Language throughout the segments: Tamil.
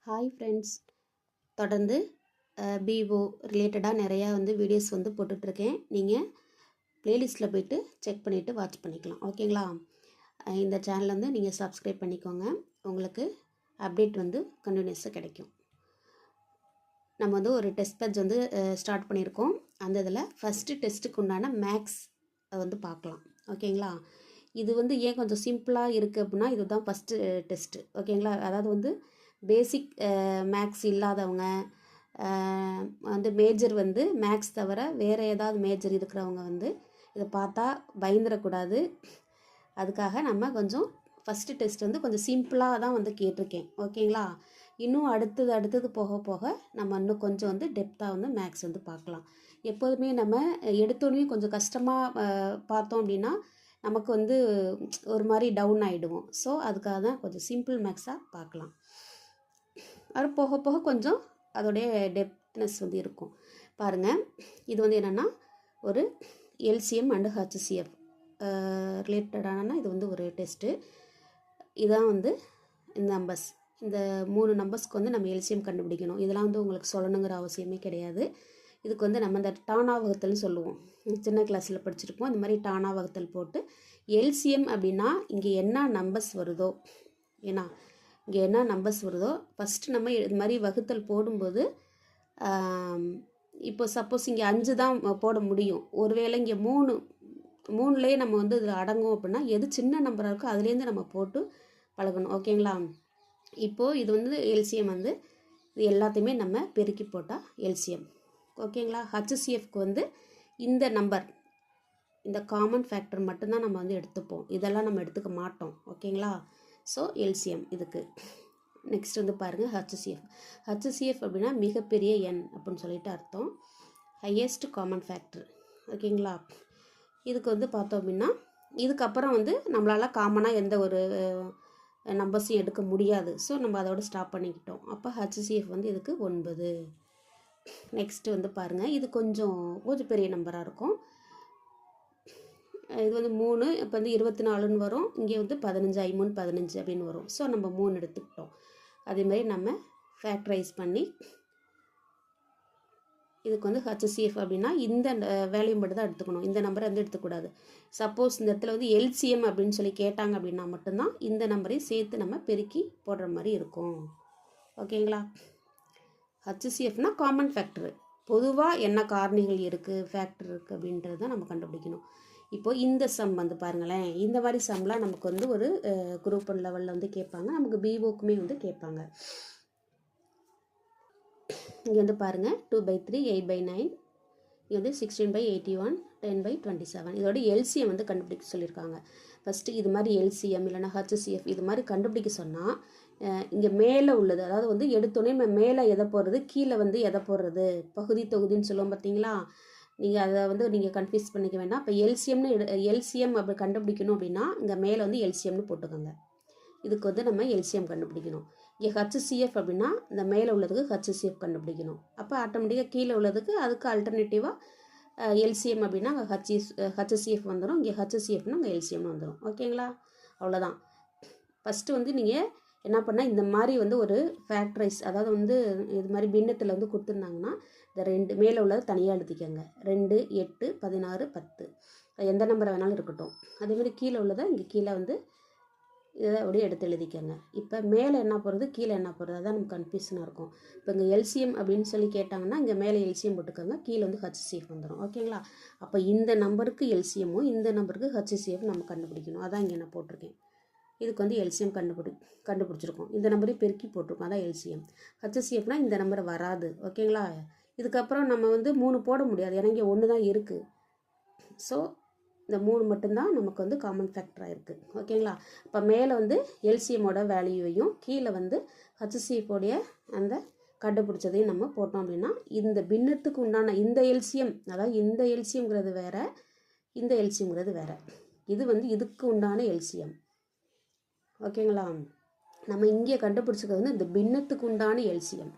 ஹாய் ஃப்ரெண்ட்ஸ், தொடர்ந்து பிஓ ரிலேட்டடாக நிறையா வீடியோஸ் போட்டுட்ருக்கேன். நீங்கள் ப்ளேலிஸ்ட்டில் போய்ட்டு செக் பண்ணிவிட்டு வாட்ச் பண்ணிக்கலாம். ஓகேங்களா? இந்த சேனல் நீங்கள் சப்ஸ்கிரைப் பண்ணிக்கோங்க. உங்களுக்கு அப்டேட் கண்டினியூஸாக கிடைக்கும். நம்ம ஒரு டெஸ்ட் பேட்ச் ஸ்டார்ட் பண்ணியிருக்கோம். அந்த இதில் ஃபஸ்ட்டு டெஸ்ட்டுக்கு உண்டான மேக்ஸ் பார்க்கலாம். ஓகேங்களா? இது ஏன் கொஞ்சம் சிம்பிளாக இருக்குது அப்படின்னா, இதுதான் ஃபஸ்ட்டு டெஸ்ட்டு. ஓகேங்களா? அதாவது பேசிக் மேக்ஸ் இல்லாதவங்க, மேஜர் மேக்ஸ் தவிர வேறு ஏதாவது மேஜர் இருக்கிறவங்க இதை பார்த்தா பயந்துடக்கூடாது. அதுக்காக நம்ம கொஞ்சம் ஃபஸ்ட்டு டெஸ்ட் கொஞ்சம் சிம்பிளாக தான் கேட்டிருக்கேன். ஓகேங்களா? இன்னும் அடுத்தது போக போக நம்ம இன்னும் கொஞ்சம் டெப்த்தாக மேக்ஸ் பார்க்கலாம். எப்போதுமே நம்ம எடுத்தோடனே கொஞ்சம் கஷ்டமாக பார்த்தோம் அப்படின்னா நமக்கு ஒரு மாதிரி டவுன் ஆகிடுவோம். ஸோ அதுக்காக தான் கொஞ்சம் சிம்பிள் மேக்ஸாக பார்க்கலாம். அது போக போக கொஞ்சம் அதோடைய டெப்த்னஸ் இருக்கும். பாருங்கள், இது என்னென்னா ஒரு எல்சிஎம் அண்டு ஹச்சிஎஃப் ரிலேட்டடான இது ஒரு டெஸ்ட்டு. இதான் இந்த நம்பர்ஸ், இந்த 3 நம்பர்ஸ்க்கு நம்ம எல்சிஎம் கண்டுபிடிக்கணும். இதெல்லாம் உங்களுக்கு சொல்லணுங்கிற அவசியமே கிடையாது. இதுக்கு நம்ம இந்த டானா வகுத்தல்னு சொல்லுவோம். சின்ன கிளாஸில் படிச்சிருப்போம். இந்த மாதிரி டானா வகுத்தல் போட்டு எல்சிஎம் அப்படின்னா இங்கே என்ன நம்பர்ஸ் வருதோ, ஏன்னா இங்கே என்ன நம்பர்ஸ் வருதோ ஃபஸ்ட்டு நம்ம இது மாதிரி வகுத்தல் போடும்போது, இப்போ சப்போஸ் இங்கே 5 தான் போட முடியும். ஒருவேளை இங்கே 3லேயே நம்ம இதில் அடங்கும் அப்படின்னா எது சின்ன நம்பராக இருக்கோ அதுலேருந்து நம்ம போட்டு பழகணும். ஓகேங்களா? இப்போது இது எல்சிஎம் இது எல்லாத்தையுமே நம்ம பெருக்கி போட்டால் எல்சிஎம். ஓகேங்களா? ஹச்சிஎஃப்க்கு இந்த நம்பர், இந்த காமன் ஃபேக்டர் மட்டும்தான் நம்ம எடுத்துப்போம். இதெல்லாம் நம்ம எடுத்துக்க மாட்டோம். ஓகேங்களா? ஸோ எல்சிஎம் இதுக்கு. நெக்ஸ்ட் பாருங்கள், ஹச்சிஎஃப் அப்படின்னா மிகப்பெரிய எண் அப்படின்னு சொல்லிட்டு அர்த்தம். Highest common factor. ஓகேங்களா? இதுக்கு பார்த்தோம் அப்படின்னா இதுக்கப்புறம் நம்மளால் காமனாக எந்த ஒரு நம்பர்ஸையும் எடுக்க முடியாது. ஸோ நம்ம அதோட ஸ்டாப் பண்ணிக்கிட்டோம். அப்போ ஹச்சிஎஃப் இதுக்கு 9. நெக்ஸ்ட்டு பாருங்கள், இது கொஞ்சம் பெரிய நம்பராக இருக்கும். இது 3, இப்போ 24ன்னு வரும். இங்கே 15, 3 15 அப்படின்னு வரும். ஸோ நம்ம 3 எடுத்துக்கிட்டோம். அதேமாதிரி நம்ம ஃபேக்டரைஸ் பண்ணி இதுக்கு ஹச்சிஎஃப் அப்படின்னா இந்த வேல்யூ மட்டும் தான் எடுத்துக்கணும். இந்த நம்பரை எடுத்துக்கூடாது. சப்போஸ் இந்த இடத்துல எல்சிஎம் அப்படின்னு சொல்லி கேட்டாங்க அப்படின்னா மட்டும்தான் இந்த நம்பரையும் சேர்த்து நம்ம பெருக்கி போடுற மாதிரி இருக்கும். ஓகேங்களா? ஹச்சிஎஃப்னா காமன் ஃபேக்டரு. பொதுவாக என்ன காரணிகள் இருக்குது, ஃபேக்டர் இருக்குது அப்படின்றது தான் நம்ம கண்டுபிடிக்கணும். இப்போது இந்த சம் பாருங்களேன், இந்த மாதிரி சம்லாம் நமக்கு ஒரு குரூப் 1 லெவலில் கேட்பாங்க. நமக்கு பிஓக்குமே கேட்பாங்க. இங்கே பாருங்கள், 2/3, 8/9, இங்கே 16/81, 10/27. இதோட எல்சிஎம் கண்டுபிடிக்க சொல்லியிருக்காங்க. ஃபஸ்ட்டு இது மாதிரி எல்சிஎம் இல்லைனா ஹச்சிஎஃப் இது மாதிரி கண்டுபிடிக்க சொன்னால் இங்கே மேலே உள்ளது, அதாவது எடுத்தோடனே மேலே எதை போடுறது, கீழே எதை போடுறது, பகுதி தொகுதின்னு சொல்லுவோம் பார்த்தீங்களா? நீங்கள் அதை நீங்கள் கன்ஃபியூஸ் பண்ணிக்க வேண்டாம். இப்போ எல்சிஎம் அப்படி கண்டுபிடிக்கணும் அப்படின்னா இங்கே மேலே எல்சிஎம்னு போட்டுக்கோங்க. இதுக்கு நம்ம எல்சிஎம் கண்டுபிடிக்கணும். இங்கே ஹச்சிஎஃப் அப்படின்னா இந்த மேலே உள்ளதுக்கு ஹச்சிஎஃப் கண்டுபிடிக்கணும். அப்போ ஆட்டோமேட்டிக்காக கீழே உள்ளதுக்கு அதுக்கு ஆல்டர்னேட்டிவாக எல்சிஎம் அப்படின்னா அங்கே ஹச்சிஎஃப் வந்துடும். இங்கே ஹச்சிஎஃப்னா அங்கே எல்சிஎம்னு வந்துடும். ஓகேங்களா? அவ்வளோதான். ஃபஸ்ட்டு நீங்கள் என்ன பண்ணால் இந்த மாதிரி ஒரு ஃபேக்டரைஸ், அதாவது இது மாதிரி பின்னத்தில் கொடுத்துருந்தாங்கன்னா இந்த 2 மேலே உள்ளதை தனியாக எழுதிக்கோங்க. 2, 8, 16, 10 எந்த நம்பரை வேணாலும் இருக்கட்டும். அதேமாதிரி கீழே உள்ளதை இங்கே கீழே இதை அப்படியே எடுத்து எழுதிக்கோங்க. இப்போ மேலே என்ன போடுறது, கீழே என்ன போடுறது, அதான் நமக்கு கன்ஃபியூஷனாக இருக்கும். இப்போ இங்கே எல்சிஎம் அப்படின்னு சொல்லி கேட்டாங்கன்னா இங்கே மேலே எல்சிஎம் போட்டுக்கோங்க, கீழே ஹச்சிஎஃப் வந்துடும். ஓகேங்களா? அப்போ இந்த நம்பருக்கு எல்சிஎம்மும் இந்த நம்பருக்கு ஹச்சிஎஃப் நம்ம கண்டுபிடிக்கணும். அதான் இங்கே நான் போட்டிருக்கேன். இதுக்கு எல்சிஎம் கண்டுபிடிச்சிருக்கோம். இந்த நம்பரையும் பெருக்கி போட்டிருக்கோம், அதான் எல்சிஎம். ஹச்சிஎஃப்னா இந்த நம்பர் வராது. ஓகேங்களா? இதுக்கப்புறம் நம்ம 3 போட முடியாது, ஏன்னா இங்கே 1 தான் இருக்குது. ஸோ இந்த 3 மட்டும்தான் நமக்கு காமன் ஃபேக்டராக இருக்குது. ஓகேங்களா? இப்போ மேலே எல்சிஎம்மோட வேல்யூவையும் கீழே ஹச்சிஎஃபோடைய அந்த கண்டுபிடிச்சதையும் நம்ம போட்டோம் அப்படின்னா இந்த பின்னத்துக்கு உண்டான இந்த எல்சிஎம், அதாவது இந்த எல்சிஎம்ங்கிறது வேறு, இந்த எல்சிஎம்ங்கிறது வேறு. இது இதுக்கு உண்டான எல்சிஎம். ஓகேங்களா? நம்ம இங்கே கண்டுபிடிச்சிக்கிறது இந்த பின்னத்துக்கு உண்டான எல்சிஎம்.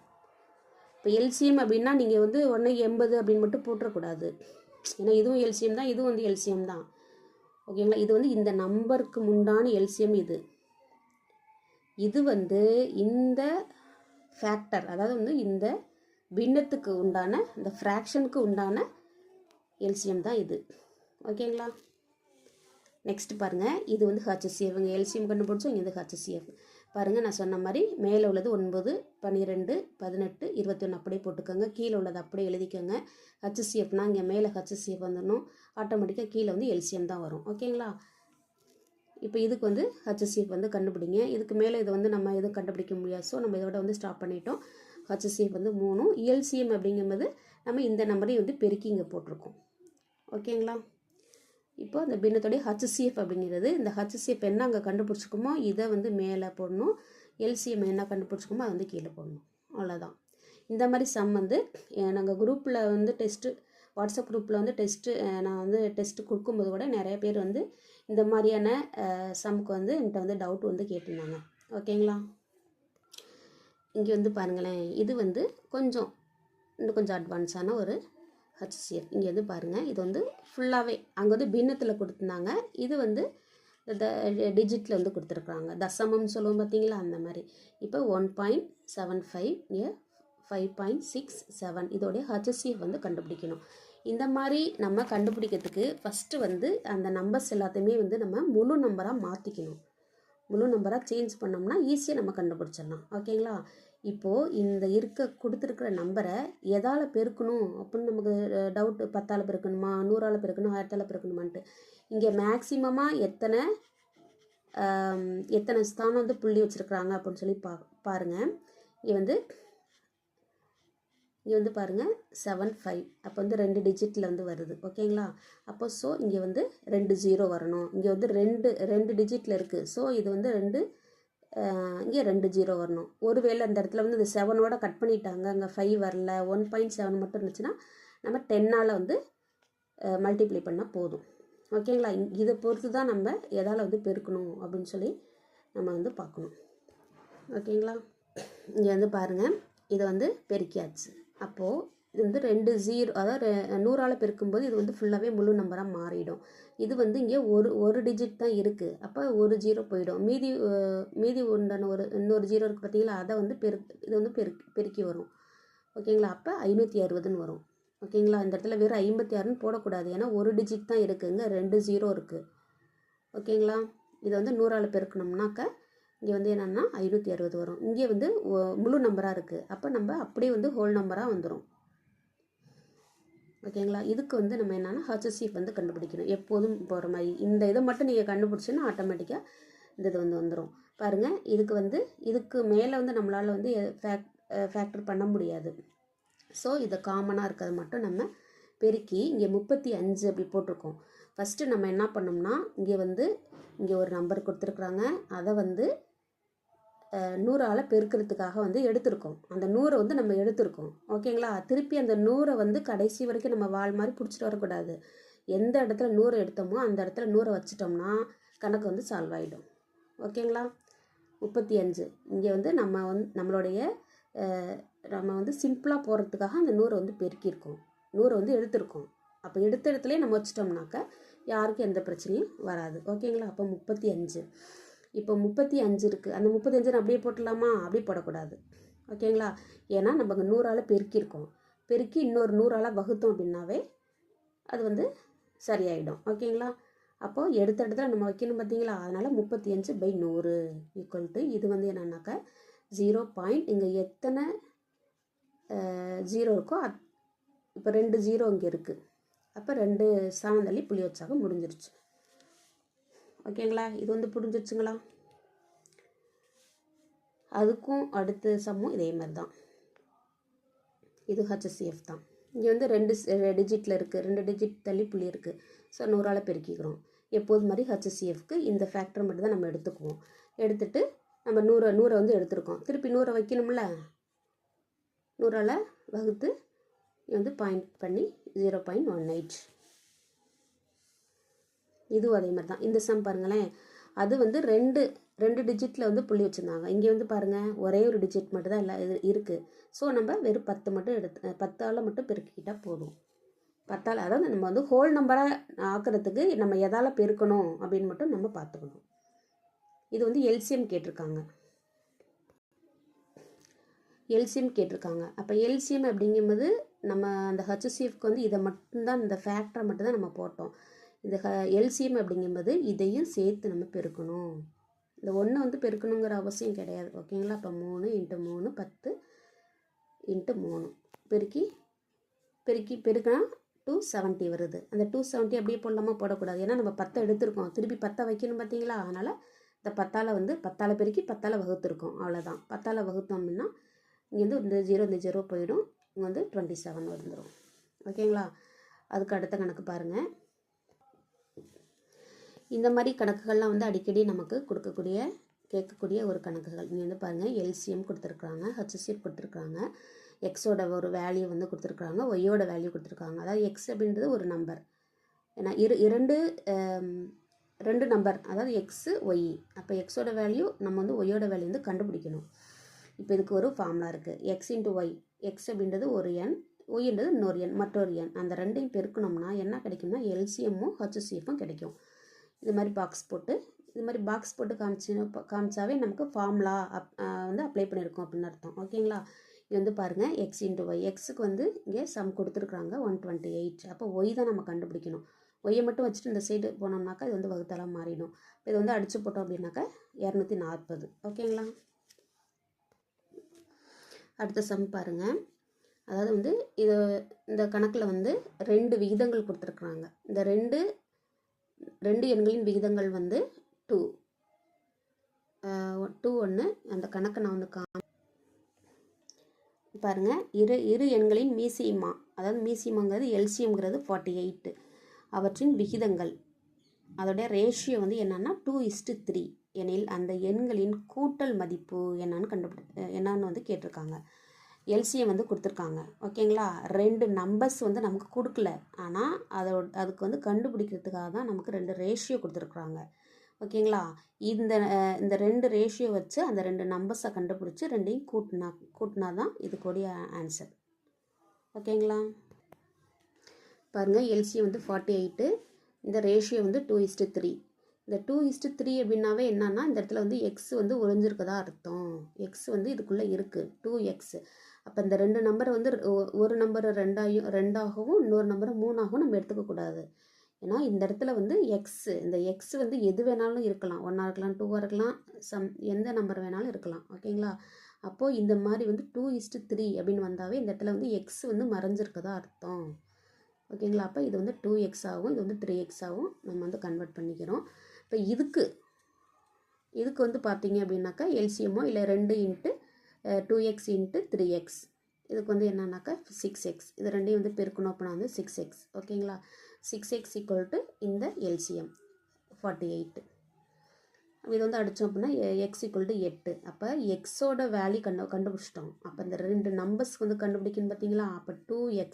இப்போ எல்சிஎம் அப்படின்னா நீங்கள் 180 அப்படின்னு மட்டும் போட்டுறக்கூடாது. ஏன்னா இதுவும் எல்சிஎம் தான், இதுவும் எல்சிஎம் தான். ஓகேங்களா? இது இந்த நம்பருக்கு உண்டான எல்சிஎம். இது இந்த ஃபேக்டர், அதாவது வந்து இந்த பின்னத்துக்கு உண்டான இந்த ஃப்ராக்ஷனுக்கு உண்டான எல்சிஎம் தான் இது. ஓகேங்களா? நெக்ஸ்ட் பாருங்கள், இது வந்து ஹெச்சிஎஃப். இங்கே எல்சிஎம் கண்டுபிடிச்சோம், இங்கே வந்து ஹெச்சிஎஃப். பாருங்கள், நான் சொன்ன மாதிரி மேலே உள்ளது 9, 12, 18, 21 அப்படியே போட்டுக்கோங்க. கீழே உள்ளது அப்படியே எழுதிக்கோங்க. ஹெச்சிஎஃப்னா இங்கே மேலே ஹெச்சிஎஃப் வந்துடணும், ஆட்டோமேட்டிக்காக கீழே வந்து எல்சிஎம் தான் வரும். ஓகேங்களா? இப்போ இதுக்கு வந்து ஹெச்சிஎஃப் வந்து கண்டுபிடிங்க. இதுக்கு மேலே இது வந்து நம்ம எதுவும் கண்டுபிடிக்க முடியாது. ஸோ நம்ம இதோட வந்து ஸ்டாப் பண்ணிட்டோம். ஹெச்சிஎஃப் வந்து 3, எல்சிஎம் அப்படிங்கும்போது நம்ம இந்த நம்பரையும் வந்து பெருக்கி இங்கே போட்டிருக்கோம். ஓகேங்களா? இப்போ இந்த பின்னத்தோடைய ஹெச்சிஎஃப் அப்படிங்கிறது, இந்த ஹெச்சிஎஃப் என்ன அங்கே கண்டுபிடிச்சிக்கோமோ இதை வந்து மேலே போடணும், எல்சிஎம் என்ன கண்டுபிடிச்சிக்கோமோ அதை வந்து கீழே போடணும். அவ்வளோதான். இந்த மாதிரி சம் வந்து நாங்கள் குரூப்பில் வந்து டெஸ்ட்டு, வாட்ஸ்அப் குரூப்பில் வந்து நான் வந்து டெஸ்ட்டு கொடுக்கும்போது கூட நிறைய பேர் வந்து இந்த மாதிரியான சம்முக்கு வந்து என்கிட்ட வந்து டவுட் வந்து கேட்டிருந்தாங்க. ஓகேங்களா? இங்கே வந்து பாருங்களேன், இது வந்து இன்னும் கொஞ்சம் அட்வான்ஸான ஒரு ஹெச்சிஎஃப். இங்கே வந்து பாருங்கள், இது வந்து ஃபுல்லாகவே அங்கே வந்து பின்னத்தில் கொடுத்துருந்தாங்க, இது வந்து டிஜிட்டில் வந்து கொடுத்துருக்குறாங்க. தசமம்னு சொல்லுவோம் பார்த்தீங்களா, அந்த மாதிரி. இப்போ 1.75 இங்கே 5.67 இதோடைய ஹெச்சிஎஃப் வந்து கண்டுபிடிக்கணும். இந்த மாதிரி நம்ம கண்டுபிடிக்கிறதுக்கு ஃபஸ்ட்டு வந்து அந்த நம்பர்ஸ் எல்லாத்தையுமே வந்து நம்ம முழு நம்பராக மாற்றிக்கணும். முழு நம்பராக சேஞ்ச் பண்ணோம்னா ஈஸியாக நம்ம கண்டுபிடிச்சிடலாம். ஓகேங்களா? இப்போது இந்த கொடுத்துருக்கிற நம்பரை எதால் பெருக்கணும் அப்படின்னு நமக்கு டவுட்டு. 10ஆல் பெருக்கணுமா, 100ஆல் பெருக்கணும், 1000ஆல் பெருக்கணுமான்ட்டு. இங்கே மேக்சிமமாக எத்தனை ஸ்தானம் வந்து புள்ளி வச்சுருக்குறாங்க அப்படின்னு சொல்லி பாருங்கள். இங்கே வந்து பாருங்கள் 75, அப்போ வந்து 2 டிஜிட்டில் வந்து வருது. ஓகேங்களா? அப்போ ஸோ இங்கே வந்து 2 0 வரணும். இங்கே வந்து ரெண்டு டிஜிட்டில் இருக்குது. ஸோ இது வந்து இங்கே 2 0 வரணும். ஒருவேளை அந்த இடத்துல வந்து இந்த 7ஓட கட் பண்ணிட்டாங்க, அங்கே 5 வரல, 1.7 மட்டும் இருந்துச்சுன்னா நம்ம 10ஆல் வந்து மல்டிப்ளை பண்ணால் போதும். ஓகேங்களா? இதை பொறுத்து தான் நம்ம எதால் வந்து பெருக்கணும் அப்படின்னு சொல்லி நம்ம வந்து பார்க்கணும். ஓகேங்களா? இங்கே வந்து பாருங்கள், இதை வந்து பெருக்கியாச்சு. அப்போது இது வந்து 2 0, அதாவது 100ஆல் பெருக்கும்போது இது வந்து ஃபுல்லாகவே முழு நம்பராக மாறிடும். இது வந்து இங்கே ஒரு டிஜிட் தான் இருக்குது. அப்போ ஒரு 0 போயிடும். மீதி உண்டான இன்னொரு 0 இருக்குது பார்த்தீங்களா, அதை வந்து இது வந்து பெருக்கி வரும். ஓகேங்களா? அப்போ 560ன்னு வரும். ஓகேங்களா? இந்த இடத்துல வெறும் 56ன்னு போடக்கூடாது, ஏன்னா ஒரு டிஜிட் தான் இருக்குங்க, 2 0 இருக்குது. ஓகேங்களா? இதை வந்து 100ஆல் பெருக்கணும்னாக்க இங்கே வந்து என்னென்னா 560 வரும். இங்கே வந்து முழு நம்பராக இருக்குது. அப்போ நம்ம அப்படியே வந்து ஹோல் நம்பராக வந்துடும். ஓகேங்களா? இதுக்கு வந்து நம்ம என்னென்னா ஹெச்சிஎஃப் வந்து கண்டுபிடிக்கணும். எப்போதும் போகிற மாதிரி இந்த இதை மட்டும் நீங்கள் கண்டுபிடிச்சின்னா ஆட்டோமேட்டிக்காக இந்த இது வந்து வந்துடும். பாருங்கள், இதுக்கு மேலே வந்து நம்மளால் வந்து ஃபேக்டர் பண்ண முடியாது. ஸோ இதை காமனாக இருக்கிறது மட்டும் நம்ம பெருக்கி இங்கே 35 அப்படி போட்டிருக்கோம். ஃபஸ்ட்டு நம்ம என்ன பண்ணோம்னா, இங்கே ஒரு நம்பர் கொடுத்துருக்குறாங்க, அதை வந்து 100ஆல் பெருக்கிறதுக்காக வந்து எடுத்திருக்கோம். அந்த 100 வந்து நம்ம எடுத்திருக்கோம். ஓகேங்களா? திருப்பி அந்த 100 வந்து கடைசி வரைக்கும் நம்ம வால் மாதிரி பிடிச்சிட்டு வரக்கூடாது. எந்த இடத்துல 100 எடுத்தோமோ அந்த இடத்துல 100 வச்சிட்டோம்னா கணக்கு வந்து சால்வ் ஆகிடும். ஓகேங்களா? 35 இங்கே வந்து நம்ம வந்து சிம்பிளாக போகிறதுக்காக அந்த 100 வந்து பெருக்கியிருக்கோம், 100 வந்து எடுத்திருக்கோம். அப்போ எடுத்த இடத்துலேயே நம்ம வச்சிட்டோம்னாக்க யாருக்கும் எந்த பிரச்சனையும் வராது. ஓகேங்களா? அப்போ 35. இப்போ 35 இருக்குது. அந்த 35 அப்படியே போட்டலாமா? அப்படியே போடக்கூடாது. ஓகேங்களா? ஏன்னா நம்ம அங்கே 100ஆல் பெருக்கியிருக்கோம். பெருக்கி இன்னொரு 100ஆல் வகுத்தோம் அப்படின்னாவே அது வந்து சரியாயிடும். ஓகேங்களா? அப்போது எடுத்த இடத்துல நம்ம வைக்கணும் பார்த்தீங்களா? அதனால் 35/100 ஈக்குவல் டு இது வந்து என்னன்னாக்கா 0. இங்கே எத்தனை 0 இருக்கோ இப்போ 2 0 இங்கே இருக்குது. அப்போ 2 ஸ்தானம் தள்ளி புள்ளி வச்சாக முடிஞ்சிருச்சு. ஓகேங்களா? இது வந்து புரிஞ்சிருச்சுங்களா? அதுக்கும் அடுத்த சம்மும் இதே மாதிரி தான். இது ஹெச்சிஎஃப் தான். இங்கே வந்து 2 டிஜிட்டில் இருக்குது, 2 டிஜிட் தள்ளி புள்ளி இருக்குது. ஸோ 100ஆல் பெருக்கிக்கிறோம். எப்போது மாதிரி ஹெச்சிஎஃப்க்கு இந்த ஃபேக்டர் மட்டும் தான் நம்ம எடுத்துக்குவோம். எடுத்துகிட்டு நம்ம 100 வந்து எடுத்துருக்கோம். திருப்பி 100 வைக்கணும்ல, 100ஆல் வகுத்து வந்து பாயிண்ட் பண்ணி 0.18. இதுவும் அதே மாதிரி தான். இந்த சம் பாருங்களேன், அது வந்து ரெண்டு டிஜிட்டில் வந்து புள்ளி வச்சுருந்தாங்க. இங்கே வந்து பாருங்கள், ஒரே ஒரு டிஜிட் மட்டும் தான் எல்லா இது இருக்குது. ஸோ நம்ம வெறும் 10 மட்டும் 10ஆல் மட்டும் பெருக்கிக்கிட்டால் போதும். 10ஆல், அதாவது நம்ம வந்து ஹோல் நம்பராக ஆக்கிறதுக்கு நம்ம எதால் பெருக்கணும் அப்படின்னு மட்டும் நம்ம பார்த்துக்கணும். இது வந்து எல்சிஎம் கேட்டிருக்காங்க. எல்சிஎம் கேட்டிருக்காங்க. அப்போ எல்சிஎம் அப்படிங்கும்போது நம்ம அந்த ஹச்சிஎஃப்க்கு வந்து இதை மட்டும்தான், இந்த ஃபேக்டரை மட்டும்தான் நம்ம போட்டோம். இந்த எல்சிஎம் அப்படிங்கும்போது இதையும் சேர்த்து நம்ம பெருக்கணும். இந்த ஒன்று வந்து பெருக்கணுங்கிற அவசியம் கிடையாது. ஓகேங்களா? அப்போ 3 × 3 10 × 3 பெருக்கினா 270 வருது. அந்த 270 அப்படியே போடலாமா? போடக்கூடாது. ஏன்னா நம்ம 10 எடுத்திருக்கோம், திருப்பி 10 வைக்கணும் பார்த்தீங்களா? அதனால் இந்த 10ஆல் வந்து 10ஆல் பெருக்கி 10ஆல் வகுத்துருக்கோம், அவ்வளோதான். 10ஆல் வகுத்தோம் அப்படின்னா இங்கேருந்து இந்த 0 போயிடும், இங்கே வந்து 27 வந்துடும். ஓகேங்களா? அதுக்கு அடுத்த கணக்கு பாருங்கள். இந்த மாதிரி கணக்குகள்லாம் வந்து அடிக்கடி நமக்கு கேட்கக்கூடிய ஒரு கணக்குகள். இங்கே வந்து பாருங்கள், எல்சிஎம் கொடுத்துருக்குறாங்க, ஹச்சிஎஃப் கொடுத்துருக்குறாங்க, எக்ஸோட ஒரு வேல்யூ வந்து கொடுத்துருக்குறாங்க, ஒய்யோட வேல்யூ கொடுத்துருக்காங்க. அதாவது எக்ஸ் அப்படின்றது ஒரு நம்பர். ஏன்னா ரெண்டு நம்பர், அதாவது எக்ஸு ஒய். அப்போ எக்ஸோட வேல்யூ நம்ம வந்து ஒய்யோட வேல்யூ வந்து கண்டுபிடிக்கணும். இப்போ இதுக்கு ஒரு ஃபார்முலா இருக்குது. X into Y. எக்ஸ் அப்படின்றது ஒரு எண், ஒய்ன்றது இன்னொரு எண், மற்றொரு எண். அந்த ரெண்டையும் பெருக்கணும்னா என்ன கிடைக்கும்னா எல்சிஎம்மும் ஹச்சிஎஃப்பும் கிடைக்கும். இது மாதிரி பாக்ஸ் போட்டு காமிச்சாவே நமக்கு ஃபார்முலா வந்து அப்ளை பண்ணியிருக்கோம் அப்படின்னு அர்த்தம். ஓகேங்களா? இது வந்து பாருங்கள், எக்ஸ் இன்ட்டு ஒய். எக்ஸுக்கு வந்து இங்கே சம் கொடுத்துருக்குறாங்க 128. அப்போ ஒய் தான் நம்ம கண்டுபிடிக்கணும். ஒய்யை மட்டும் வச்சுட்டு இந்த சைடு போனோம்னாக்கா இது வந்து வகுத்தலாக மாறிடும். இது வந்து அடித்து போட்டோம் அப்படின்னாக்கா 240. ஓகேங்களா? அடுத்த சம் பாருங்கள். அதாவது வந்து இந்த கணக்கில் வந்து 2 விகிதங்கள் கொடுத்துருக்குறாங்க. இந்த ரெண்டு எண்களின் விகிதங்கள் வந்து 2 1. அந்த கணக்கை நான் வந்து பாருங்கள். இரு எண்களின் மீசிமா, அதாவது மீசிமாங்கிறது எல்சிஎம்ங்கிறது 48. அவற்றின் விகிதங்கள், அதோடைய ரேஷியோ வந்து என்னன்னா 2:3 எனில் அந்த எண்களின் கூட்டல் மதிப்பு என்னன்னு வந்து கேட்டிருக்காங்க. எல்சிஎம் வந்து கொடுத்துருக்காங்க. ஓகேங்களா? 2 நம்பர்ஸ் வந்து நமக்கு கொடுக்கல, ஆனால் அதுக்கு வந்து கண்டுபிடிக்கிறதுக்காக தான் நமக்கு 2 ரேஷியோ கொடுத்துருக்குறாங்க. ஓகேங்களா? இந்த 2 ரேஷியோ வச்சு அந்த 2 நம்பர்ஸை கண்டுபிடிச்சி ரெண்டையும் கூட்டினா தான் இதுக்குடைய ஆன்சர். ஓகேங்களா? பாருங்கள், எல்சிஎம் வந்து 48, இந்த ரேஷியோ வந்து 2:3. இந்த 2:3 அப்படின்னாவே என்னன்னா, இந்த இடத்துல வந்து எக்ஸ் வந்து ஒளிஞ்சிருக்கதா அர்த்தம். எக்ஸ் வந்து இதுக்குள்ளே இருக்குது, 2x. அப்போ இந்த 2 நம்பரை வந்து ஒரு நம்பரை 2ஆகவும் இன்னொரு நம்பரை 3ஆகவும் நம்ம எடுத்துக்கக்கூடாது. ஏன்னா இந்த இடத்துல வந்து இந்த எக்ஸ் வந்து எது வேணாலும் இருக்கலாம், 1ஆக இருக்கலாம், 2ஆக இருக்கலாம், எந்த நம்பர் வேணாலும் இருக்கலாம். ஓகேங்களா? அப்போது இந்த மாதிரி வந்து 2:3 அப்படின்னு வந்தாவே இந்த இடத்துல வந்து எக்ஸ் வந்து மறைஞ்சிருக்கதா அர்த்தம். ஓகேங்களா? அப்போ இது வந்து 2x ஆகும், இது வந்து 3x ஆகும் நம்ம வந்து கன்வெர்ட் பண்ணிக்கிறோம். இப்போ இதுக்கு வந்து பார்த்தீங்க அப்படின்னாக்கா எல்சிஎம்மோ இல்லை 2 × 2x × 3x. இதுக்கு வந்து என்னன்னாக்கா 6x. இது ரெண்டையும் வந்து பெருக்கணும் அப்படின்னா வந்து 6x. ஓகேங்களா? 6x = இந்த எல்சிஎம் 48. இது வந்து அடித்தோம் அப்படின்னா x = 8. அப்போ எக்ஸோட வேல்யூ கண்டுபிடிச்சிட்டோம். அப்போ இந்த 2 நம்பர்ஸ் வந்து கண்டுபிடிக்கணும் பார்த்தீங்களா? அப்போ 2x,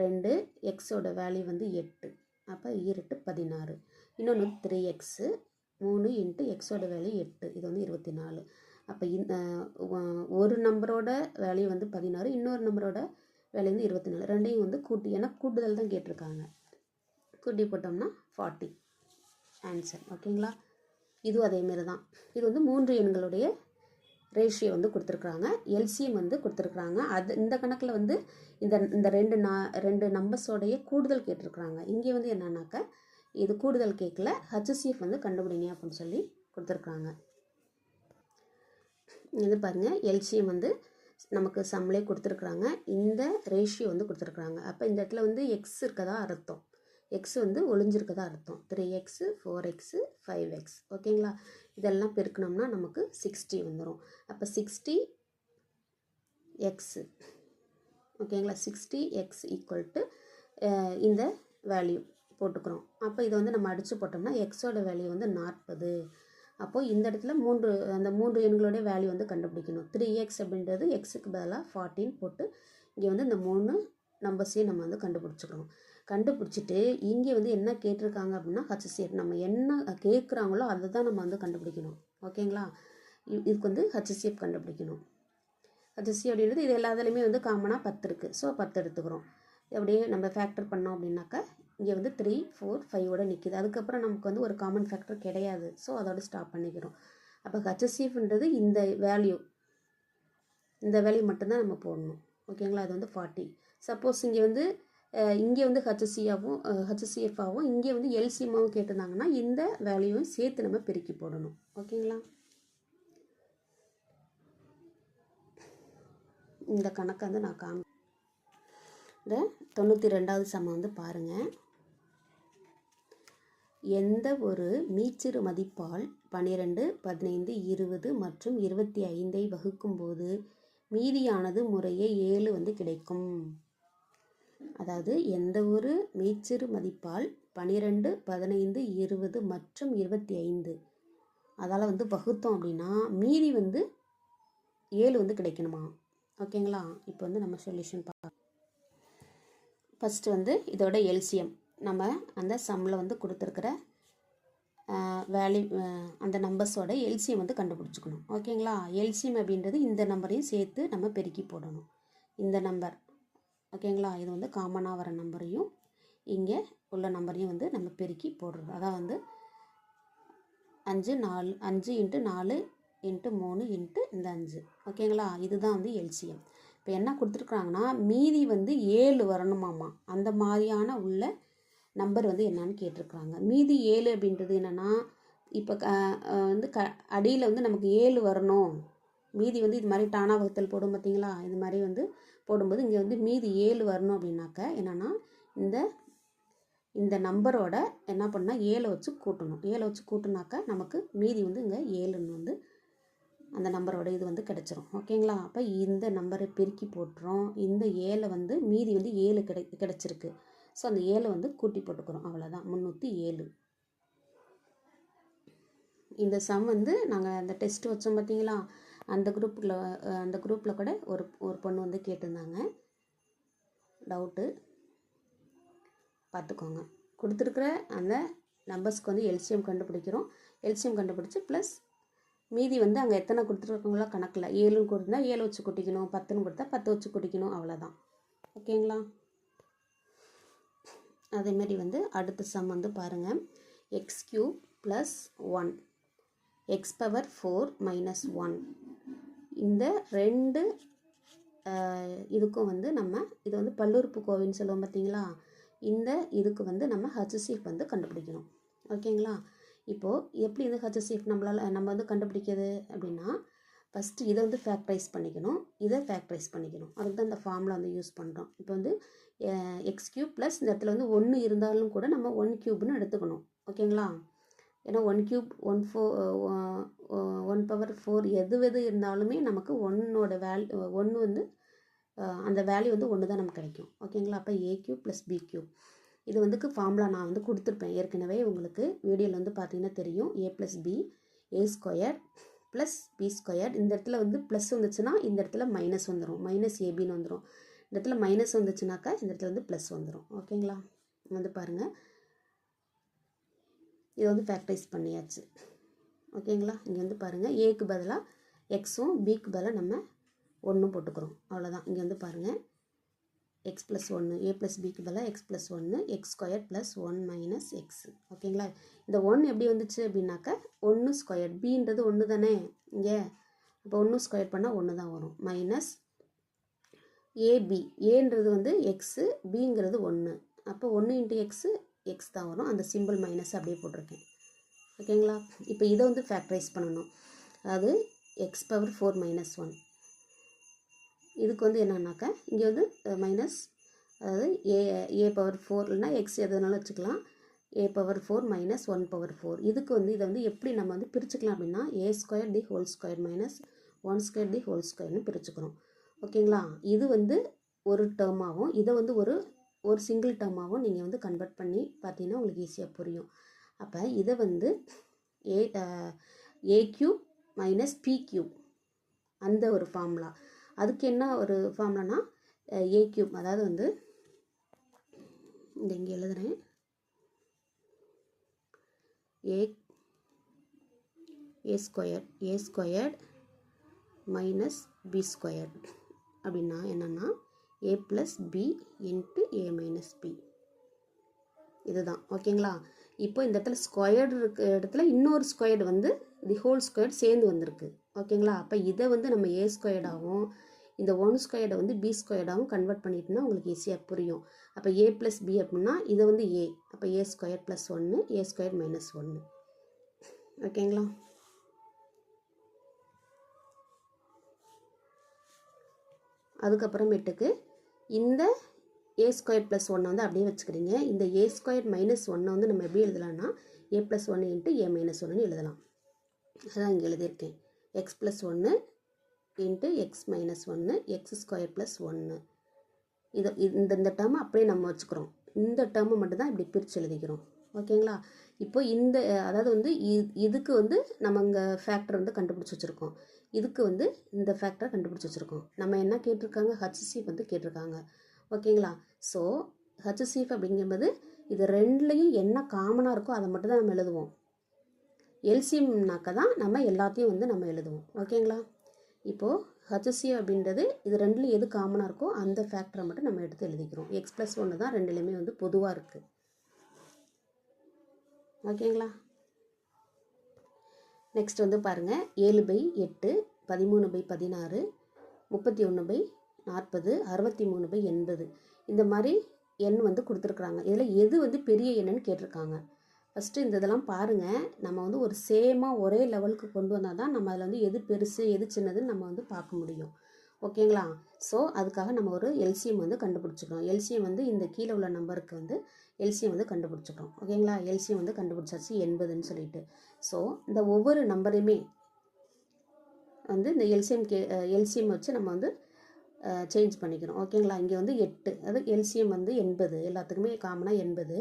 2 எக்ஸோட வேல்யூ வந்து 8. அப்போ 8 16. இன்னொன்று 3x, 3 × எக்ஸோட வேல்யூ 8. இது வந்து 24. அப்போ ஒரு நம்பரோட வேல்யூ வந்து 16, இன்னொரு நம்பரோட வேல்யூ வந்து 24. ரெண்டையும் வந்து ஏன்னா கூட்டுதல் தான் கேட்டிருக்காங்க. கூட்டி போட்டோம்னா 40 ஆன்சர். ஓகேங்களா? இதுவும் அதேமாரி தான். இது வந்து 3 எண்களுடைய ரேஷியோ வந்து கொடுத்துருக்குறாங்க, எல்சிஎம் வந்து கொடுத்துருக்குறாங்க. இந்த கணக்கில் வந்து இந்த ரெண்டு நம்பர்ஸோடைய கூடுதல் கேட்டிருக்குறாங்க. இங்கே வந்து என்னன்னாக்கா இது கூடுதல் கேட்கல, ஹச்சிஎஃப் வந்து கண்டுபிடிங்க அப்படின்னு சொல்லி கொடுத்துருக்குறாங்க. இது பாருங்கள், எல்சிஎம் வந்து நமக்கு சம்லே கொடுத்துருக்குறாங்க, இந்த ரேஷியோ வந்து கொடுத்துருக்குறாங்க. அப்போ இந்த இடத்துல வந்து எக்ஸ் இருக்கதா அர்த்தம், எக்ஸ் வந்து ஒளிஞ்சிருக்கதா அர்த்தம். 3x, 4x, 5x. ஓகேங்களா? இதெல்லாம் பெருக்கணும்னா நமக்கு 60 வந்துடும். அப்போ 60x, ஓகேங்களா? 60x = இந்த வேல்யூ போட்டுக்கிறோம். அப்போ இதை வந்து நம்ம அடித்து போட்டோம்னா எக்ஸோட வேல்யூ வந்து 40. அப்போது இந்த இடத்துல அந்த 3 எண்களோட வேல்யூ வந்து கண்டுபிடிக்கணும். 3x அப்படின்றது எக்ஸுக்கு பதிலாக 14 போட்டு இங்கே வந்து இந்த 3 நம்பர்ஸையும் நம்ம வந்து கண்டுபிடிச்சிட்டு இங்கே வந்து என்ன கேட்டிருக்காங்க அப்படின்னா ஹச்சிஎஃப். நம்ம என்ன கேட்குறாங்களோ அதை தான் நம்ம வந்து கண்டுபிடிக்கணும். ஓகேங்களா? இதுக்கு வந்து ஹச்சிஎஃப் கண்டுபிடிக்கணும். ஹச்சிஎஃப் அப்படின்றது இது எல்லாத்துலேயுமே வந்து காமனாக 10 இருக்குது. ஸோ 10 எடுத்துக்கிறோம். அப்படியே நம்ம ஃபேக்டர் பண்ணோம் அப்படின்னாக்கா இங்கே வந்து 3, 4, 5ஓட நிற்கிது. அதுக்கப்புறம் நமக்கு வந்து ஒரு காமன் ஃபேக்டர் கிடையாது. ஸோ அதோட ஸ்டாப் பண்ணிக்கிறோம். அப்போ ஹச்சிஎஃப்ன்றது இந்த வேல்யூ இந்த வேல்யூ மட்டும்தான் நம்ம போடணும். ஓகேங்களா? அது வந்து 40. சப்போஸ் இங்கே வந்து ஹச்சிசியாகவும் ஹச்சிசிஎஃபாகவும் இங்கே வந்து எல்சிஎம்மாகவும் கேட்டிருந்தாங்கன்னா இந்த வேல்யூவும் சேர்த்து நம்ம பெருக்கி போடணும். ஓகேங்களா? இந்த கணக்கை வந்து நான் இந்த 92வது சமம் வந்து பாருங்கள். எந்த ஒரு மீச்சிறு மதிப்பால் 12, 15, 20 மற்றும் 25 வகுக்கும்போது மீதியானது முறையே 7 வந்து கிடைக்கும். அதாவது எந்த ஒரு மீச்சிறு மதிப்பால் 12, 15, 20 மற்றும் 25 அதால் வந்து வகுத்தோம் அப்படின்னா மீதி வந்து 7 வந்து கிடைக்கணுமா. ஓகேங்களா? இப்போ வந்து நம்ம சொல்யூஷன் பார்க்கலாம். ஃபஸ்ட்டு வந்து இதோட எல்சிஎம் நம்ம அந்த சம்மில் வந்து கொடுத்துருக்கிற வேல்யூ அந்த நம்பர்ஸோட எல்சிஎம் வந்து கண்டுபிடிச்சிக்கணும். ஓகேங்களா? எல்சிஎம் அப்படின்றது இந்த நம்பரையும் சேர்த்து நம்ம பெருக்கி போடணும். இந்த நம்பர் ஓகேங்களா? இது வந்து காமனாக வர நம்பரையும் இங்கே உள்ள நம்பரையும் வந்து நம்ம பெருக்கி போடுறது. அதான் வந்து 5 × 4 × 3 × இந்த 5. ஓகேங்களா? இதுதான் வந்து எல்சிஎம். இப்போ என்ன கொடுத்துருக்குறாங்கன்னா மீதி வந்து 7 வரணுமாம்மா. அந்த மாதிரியான உள்ள நம்பர் வந்து என்னன்னு கேட்டிருக்காங்க. மீதி 7 அப்படின்றது என்னென்னா இப்போ வந்து அடியில் வந்து நமக்கு 7 வரணும். மீதி வந்து இது மாதிரி டானா வகுத்தல் போடும் பார்த்தீங்களா? இது மாதிரி வந்து போடும்போது இங்கே வந்து மீதி 7 வரணும் அப்படின்னாக்க என்னென்னா இந்த நம்பரோட என்ன பண்ணால் 7 வச்சு கூட்டணும். 7 வச்சு கூட்டினாக்கா நமக்கு மீதி வந்து இங்கே 7ன்னு வந்து அந்த நம்பரோட இது வந்து கிடச்சிரும். ஓகேங்களா? அப்போ இந்த நம்பரை பெருக்கி போட்டுறோம். இந்த 7 வந்து மீதி வந்து 7 கிடச்சிருக்கு. ஸோ அந்த 7 வந்து கூட்டி போட்டுக்கிறோம். அவ்வளோதான், 307. இந்த சம் வந்து நாங்கள் அந்த டெஸ்ட் வச்சோம் பார்த்தீங்களா? அந்த குரூப்பில் கூட ஒரு பொண்ணு வந்து கேட்டிருந்தாங்க. டவுட்டு பார்த்துக்கோங்க. கொடுத்துருக்குற அந்த நம்பர்ஸ்க்கு வந்து எல்சிஎம் கண்டுபிடிக்கிறோம். எல்சிஎம் கண்டுபிடிச்சி ப்ளஸ் மீதி வந்து அங்கே எத்தனை கொடுத்துருக்காங்களோ கணக்கில் 7ன்னு கொடுத்தா 7 வச்சு கூட்டிக்கணும், 10ன்னு கொடுத்தா 10 வச்சு கூட்டிக்கணும். அவ்வளோதான். ஓகேங்களா? அதேமாரி வந்து அடுத்த சம் வந்து பாருங்கள். x³ + 1 x⁴ - 1 இந்த ரெண்டு இதுக்கும் வந்து நம்ம இது வந்து பல்லுறுப்புக்கோவைன்னு சொல்லுவோம் பார்த்தீங்களா? இந்த இதுக்கு வந்து நம்ம ஹச்சிசிஎஃப் வந்து கண்டுபிடிக்கணும். ஓகேங்களா? இப்போது எப்படி வந்து ஹச்சிசிஎஃப் நம்ம வந்து கண்டுபிடிக்கிறது அப்படின்னா ஃபஸ்ட்டு இதை வந்து ஃபேக்டரைஸ் பண்ணிக்கணும், இதை ஃபேக்டரைஸ் பண்ணிக்கணும். அதுக்கு தான் இந்த ஃபார்முலா வந்து யூஸ் பண்ணுறோம். இப்போ வந்து x³ ப்ளஸ் இந்த இடத்துல வந்து 1 இருந்தாலும் கூட நம்ம 1³ எடுத்துக்கணும். ஓகேங்களா? ஏன்னா 1³ 1⁴ எது இருந்தாலுமே நமக்கு 1 வந்து அந்த வேல்யூ வந்து 1 தான் நமக்கு கிடைக்கும். ஓகேங்களா? அப்போ a³ + b³ இது வந்து ஃபார்முலா நான் வந்து கொடுத்துருப்பேன் ஏற்கனவே. உங்களுக்கு வீடியோவில் வந்து பார்த்தீங்கன்னா தெரியும். a + b a² + b². இந்த இடத்துல வந்து ப்ளஸ் வந்துச்சுன்னா இந்த இடத்துல மைனஸ் வந்துடும், -abன்னு வந்துடும். இந்த இடத்துல மைனஸ் வந்துச்சுனாக்கா இந்த இடத்துல வந்து ப்ளஸ் வந்துடும். ஓகேங்களா? வந்து பாருங்கள், இதை வந்து ஃபேக்டரைஸ் பண்ணியாச்சு. ஓகேங்களா? இங்கே வந்து பாருங்கள், ஏக்கு பதிலாக எக்ஸும் பிக்கு பதிலாக நம்ம 1 போட்டுக்கிறோம். அவ்வளோதான். இங்கே வந்து பாருங்கள், x + 1 a + bக்கு பதிலாக x + 1 x² + 1 - x. ஓகேங்களா? இந்த 1 எப்படி வந்துச்சு அப்படின்னாக்கா 1² bன்றது 1 தானே இங்கே. இப்போ 1² பண்ணால் 1 தான் வரும். -ab ஏன்றது வந்து எக்ஸு, பிங்கிறது 1. அப்போ 1 × x எக்ஸ் தான் வரும். அந்த சிம்பிள் மைனஸ் அப்படியே போட்டிருக்கேன். ஓகேங்களா? இப்போ இதை வந்து ஃபேக்டரைஸ் பண்ணணும். அதாவது x⁴ - 1 இதுக்கு வந்து என்னன்னாக்கா இங்கே வந்து மைனஸ், அதாவது a⁴ இல்லைனா எக்ஸ் எதுனாலும் வச்சுக்கலாம். a⁴ - 1⁴ இதுக்கு வந்து இதை வந்து எப்படி நம்ம வந்து பிரிச்சுக்கலாம் அப்படின்னா a² -1² ன்னு பிரிச்சுக்கிறோம். ஓகேங்களா? இது வந்து ஒரு டேர்மாகவும் இதை வந்து ஒரு சிங்கிள் டேர்மாகவும் நீங்கள் வந்து கன்வெர்ட் பண்ணி பார்த்தீங்கன்னா உங்களுக்கு ஈஸியாக புரியும். அப்போ இதை வந்து a³ - p³ அந்த ஒரு ஃபார்முலா. அதுக்கு என்ன ஒரு ஃபார்முலானா a³ அதாவது வந்து இங்கே எழுதுகிறேன், a² - b² அப்படின்னா என்னென்னா a + b × a - b இதுதான். ஓகேங்களா? இப்போ இந்த இடத்துல ஸ்கொயர்டு இருக்க இடத்துல இன்னொரு ஸ்கொயர்டு வந்து தி ஹோல் ஸ்கொயர்டு சேர்ந்து வந்திருக்கு. ஓகேங்களா? அப்போ இதை வந்து நம்ம ஏ ஸ்கொயர்டாகவும் இந்த 1 ஸ்கொயர்டை வந்து பி ஸ்கொயர்டாகவும் கன்வெர்ட் பண்ணிட்டோம்னா உங்களுக்கு ஈஸியாக புரியும். அப்போ ஏ ப்ளஸ் பி அப்படின்னா இதை வந்து ஏ, அப்போ ஏ ஸ்கொயர் ப்ளஸ் 1 ஏ ஸ்கொயர் மைனஸ் 1. ஓகேங்களா? அதுக்கப்புறமேட்டுக்கு இந்த ஏ ஸ்கொயர் ப்ளஸ் 1 வந்து அப்படியே வச்சுக்கிறீங்க. இந்த ஏ ஸ்கொயர் மைனஸ் 1 வந்து நம்ம எப்படி எழுதலாம்னா ஏ ப்ளஸ் 1 இன்ட்டு ஏ மைனஸ் 1ன்னு எழுதலாம். அதான் இங்கே எழுதியிருக்கேன். X plus 1 into X minus 1 X square plus 1. இதை இந்த டேர்மை அப்படியே நம்ம வச்சுக்கிறோம். இந்த டேர்மை மட்டும்தான் இப்படி பிரித்து எழுதிக்கிறோம். ஓகேங்களா? இப்போ இந்த அதாவது வந்து இதுக்கு வந்து நம்ம இங்கே ஃபேக்டர் வந்து கண்டுபிடிச்சி வச்சுருக்கோம். இதுக்கு வந்து இந்த ஃபேக்டரை கண்டுபிடிச்சி வச்சுருக்கோம். நம்ம என்ன கேட்டிருக்காங்க, ஹச்சிசிஎஃப் வந்து கேட்டிருக்காங்க. ஓகேங்களா? ஸோ ஹச்சிசிஎஃப் அப்படிங்கும்போது இது ரெண்டுலேயும் என்ன காமனாக இருக்கோ அதை மட்டும் தான் நம்ம எழுதுவோம். எல்சிஎம்னாக்க தான் நம்ம எல்லாத்தையும் வந்து நம்ம எழுதுவோம். ஓகேங்களா? இப்போது ஹச்சிசிஎஃப் அப்படின்றது இது ரெண்டுலேயும் எது காமனாக இருக்கோ அந்த ஃபேக்டரை மட்டும் நம்ம எடுத்து எழுதிக்கிறோம். எக்ஸ் ப்ளஸ் 1 தான் ரெண்டுலேயுமே வந்து பொதுவாக இருக்குது. ஓகேங்களா? நெக்ஸ்ட் வந்து பாருங்கள், 7/8 13/16 31/40 63/80 இந்த மாதிரி எண் வந்து கொடுத்துருக்குறாங்க. இதில் எது வந்து பெரிய எண்ணுன்னு கேட்டிருக்காங்க. ஃபஸ்ட்டு இந்த இதெல்லாம் பாருங்கள். நம்ம வந்து ஒரு சேமாக ஒரே லெவலுக்கு கொண்டு வந்தால் தான் நம்ம அதில் வந்து எது பெருசு எது சின்னதுன்னு நம்ம வந்து பார்க்க முடியும். ஓகேங்களா? ஸோ அதுக்காக நம்ம ஒரு எல்சிஎம் வந்து கண்டுபிடிச்சிக்கிறோம். எல்சிஎம் வந்து இந்த கீழே உள்ள நம்பருக்கு வந்து எல்சிஎம் வந்து கண்டுபிடிச்சிக்கிறோம். ஓகேங்களா? எல்சிஎம் வந்து கண்டுபிடிச்சாச்சு 80ன்னு சொல்லிட்டு. ஸோ இந்த ஒவ்வொரு நம்பரையுமே வந்து இந்த எல்சிஎம் வச்சு நம்ம வந்து சேஞ்ச் பண்ணிக்கிறோம். ஓகேங்களா? இங்கே வந்து 8, அது எல்சிஎம் வந்து 80, எல்லாத்துக்குமே காமனாக 80.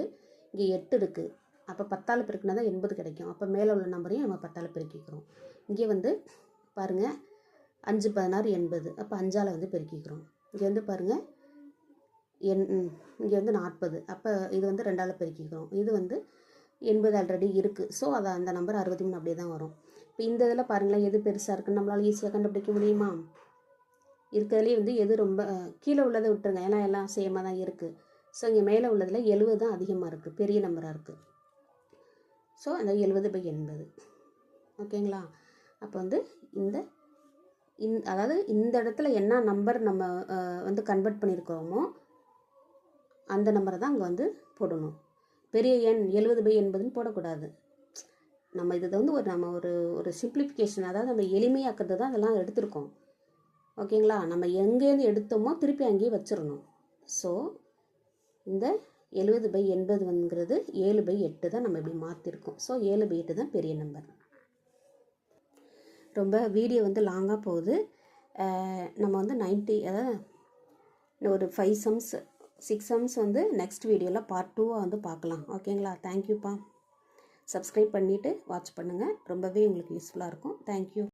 இங்கே 8 இருக்குது. அப்போ 10ஆல் பெருக்கினா தான் 80 கிடைக்கும். அப்போ மேலே உள்ள நம்பரையும் நம்ம 10ஆல் பெருக்கிக்கிறோம். இங்கே வந்து பாருங்கள் 5 16 80, அப்போ 5ஆல் வந்து பெருக்கிக்கிறோம். இங்கே வந்து பாருங்கள் இங்கே வந்து 40, அப்போ இது வந்து 2ஆல் பெருக்கிக்கிறோம். இது வந்து 80 ஆல்ரெடி இருக்குது. ஸோ அதை அந்த நம்பர் 63 அப்படியே தான் வரும். இப்போ இந்த இதில் பாருங்களேன், எது பெருசாக இருக்குன்னு நம்மளால் ஈஸியாக கண்டுபிடிக்க முடியுமா? இருக்கிறதுலேயே வந்து எது ரொம்ப கீழே உள்ளதை விட்டுருங்க, ஏன்னா எல்லாம் சேமாக தான் இருக்குது. ஸோ இங்கே மேலே உள்ளதில் 70 தான் அதிகமாக இருக்குது, பெரிய நம்பராக இருக்குது. ஸோ அந்த 70/80. ஓகேங்களா? அப்போ வந்து அதாவது இந்த இடத்துல என்ன நம்பர் நம்ம வந்து கன்வெர்ட் பண்ணியிருக்கோமோ அந்த நம்பரை தான் அங்கே வந்து போடணும். பெரிய எண் 70/80ன்னு போடக்கூடாது. நம்ம இதை வந்து நம்ம ஒரு சிம்பிளிஃபிகேஷன், அதாவது நம்ம எளிமையாக்கிறது தான் அதெல்லாம் எடுத்திருக்கோம். ஓகேங்களா? நம்ம எங்கேருந்து எடுத்தோமோ திருப்பி அங்கேயே வச்சிடணும். ஸோ இந்த 70/80ங்கிறது 7/8 தான் நம்ம இப்படி மாற்றிருக்கோம். ஸோ 7/8 தான் பெரிய நம்பர். ரொம்ப வீடியோ வந்து லாங்காக போகுது. நம்ம வந்து 90, அதாவது ஒரு 5 சம்ஸ் 6 சம்ஸ் வந்து நெக்ஸ்ட் வீடியோவில் பார்ட் 2 வந்து பார்க்கலாம். ஓகேங்களா? தேங்க்யூப்பா. சப்ஸ்கிரைப் பண்ணிவிட்டு வாட்ச் பண்ணுங்கள். ரொம்பவே உங்களுக்கு யூஸ்ஃபுல்லாக இருக்கும். தேங்க்யூ.